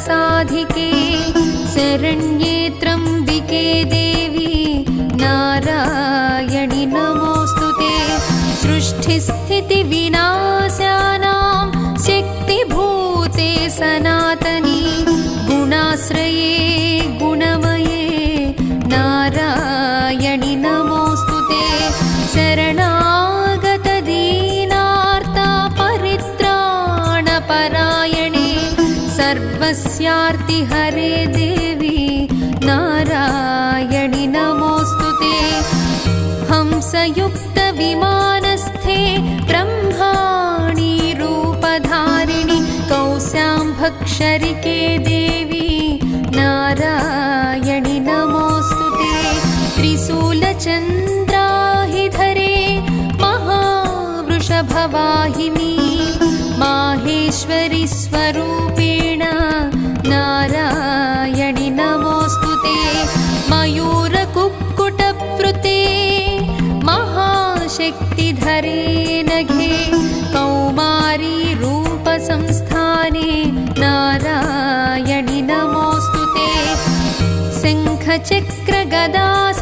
साधिके शरण्ये त्र्यम्बिके देवी नारायणि नमोऽस्तुते। सृष्टिस्थितिविनाशानां शक्तिभूते सनातनी गुणाश्रये गुणमये नारायणि नमोऽस्तुते। शरणागतदीनार्तपरित्राणपरायणे सर्वस्यार्तिहरे देवी नारायणि नमोऽस्तुते। हंसयुक्तविमानस्थे ब्रह्माणि रूपधारिणि कौशाम्भक्षरिके देवी नारायणि नमोऽस्तुते। त्रिशूलचन्द्राहिधरे महावृषभवाहिनी माहेश्वरि स्वरूपेण नारायणि नमोऽस्तुते। मयूरकुक्कुटवृते महाशक्तिधरे नघे कौमारी रूपसंस्थाने नारायणि नमोऽस्तुते। शङ्खचक्रगदास